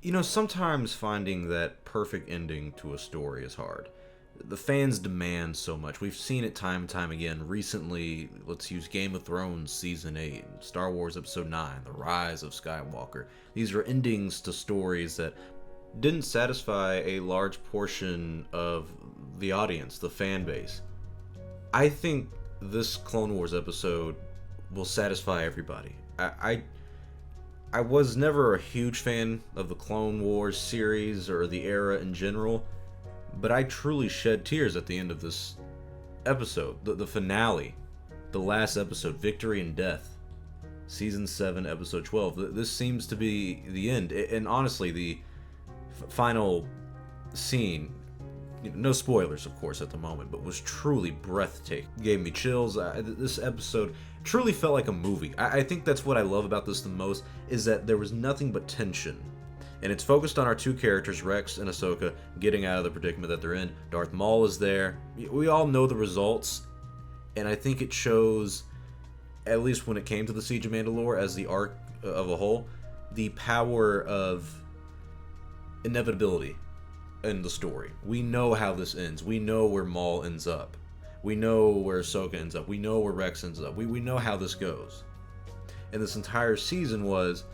You know, sometimes finding that perfect ending to a story is hard. The fans demand so much. We've seen it time and time again. Recently, let's use Game of Thrones Season 8, Star Wars Episode 9, The Rise of Skywalker. These are endings to stories that didn't satisfy a large portion of the audience, the fan base. I think this Clone Wars episode will satisfy everybody. I was never a huge fan of the Clone Wars series or the era in general, but I truly shed tears at the end of this episode. The finale, the last episode, Victory and Death, Season 7, Episode 12. This seems to be the end. And honestly, the final scene, no spoilers, of course, at the moment, but was truly breathtaking. Gave me chills. This episode truly felt like a movie. I think that's what I love about this the most, is that there was nothing but tension. And it's focused on our two characters, Rex and Ahsoka, getting out of the predicament that they're in. Darth Maul is there. We all know the results, and I think it shows, at least when it came to the Siege of Mandalore as the arc of a whole, the power of inevitability in the story. We know how this ends. We know where Maul ends up. We know where Ahsoka ends up. We know where Rex ends up. We know how this goes. And this entire season was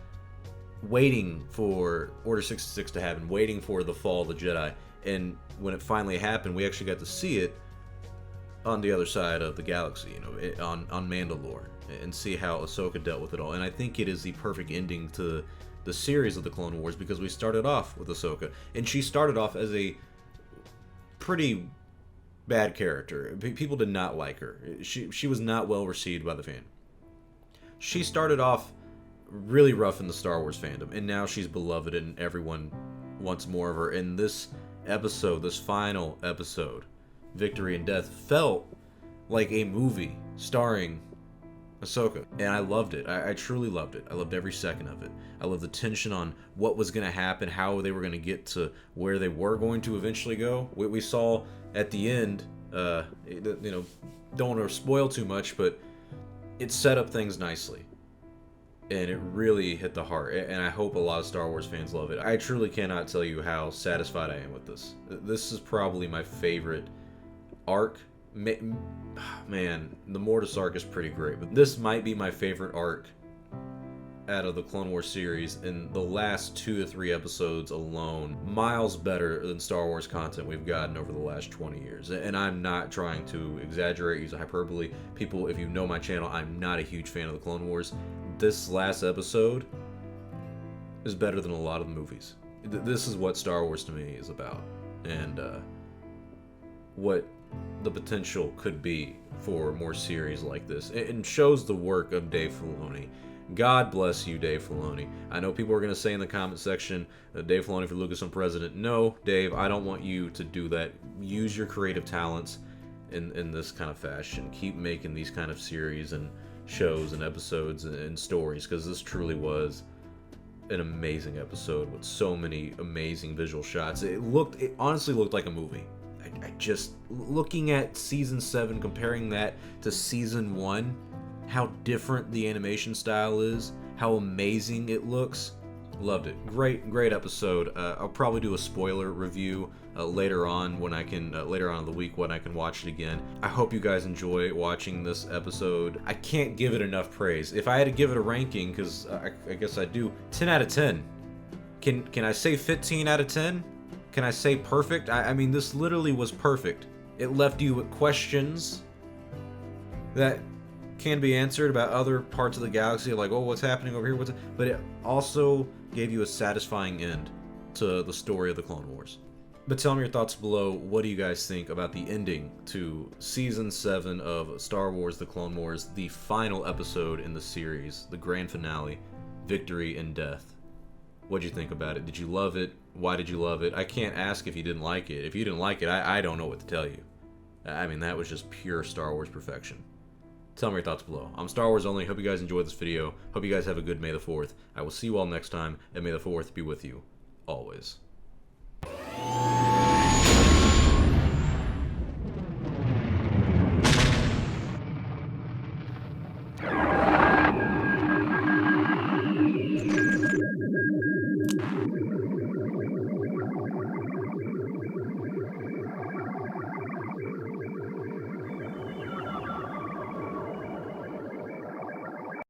waiting for Order 66 to happen, waiting for the fall of the Jedi. And when it finally happened, we actually got to see it on the other side of the galaxy, on Mandalore, and see how Ahsoka dealt with it all. And I think it is the perfect ending to the series of the Clone Wars, because we started off with Ahsoka, and she started off as a pretty bad character. People did not like her. She was not well received by the fan. She started off really rough in the Star Wars fandom, and now she's beloved and everyone wants more of her. In this episode, this final episode, Victory and Death, felt like a movie starring Ahsoka, and I loved it. I truly loved it. I loved every second of it. I loved the tension on what was going to happen, how they were going to get to where they were going to eventually go. We saw at the end, don't want to spoil too much, but it set up things nicely, and it really hit the heart, and I hope a lot of Star Wars fans love it. I truly cannot tell you how satisfied I am with this. This is probably my favorite arc. Man, the Mortis arc is pretty great, but this might be my favorite arc out of the Clone Wars series, in the last 2 to 3 episodes alone, miles better than Star Wars content we've gotten over the last 20 years. And I'm not trying to exaggerate, use hyperbole. People, if you know my channel, I'm not a huge fan of the Clone Wars. This last episode is better than a lot of the movies. This is what Star Wars to me is about, and what the potential could be for more series like this, and shows the work of Dave Filoni. God bless you, Dave Filoni. I know people are going to say in the comment section, Dave Filoni for Lucasfilm president. No, Dave, I don't want you to do that. Use your creative talents in this kind of fashion. Keep making these kind of series and shows and episodes and stories, because this truly was an amazing episode with so many amazing visual shots. It honestly looked like a movie. I just, looking at Season 7, comparing that to Season 1, how different the animation style is, how amazing it looks. Loved it. Great episode. I'll probably do a spoiler review later on when I can, later on in the week when I can watch it again. I hope you guys enjoy watching this episode. I can't give it enough praise. If I had to give it a ranking, because I guess I do, 10 out of 10. Can I say 15 out of 10? Can I say perfect? I mean, this literally was perfect. It left you with questions that can be answered about other parts of the galaxy, like, oh, what's happening over here? But it also gave you a satisfying end to the story of the Clone Wars. But tell me your thoughts below. What do you guys think about the ending to Season 7 of Star Wars The Clone Wars, the final episode in the series, the grand finale, Victory and Death? What'd you think about it? Did you love it? Why did you love it? I can't ask if you didn't like it. If you didn't like it, I don't know what to tell you. I mean, that was just pure Star Wars perfection. Tell me your thoughts below. I'm Star Wars Only. Hope you guys enjoyed this video. Hope you guys have a good May the 4th. I will see you all next time, and May the 4th be with you always.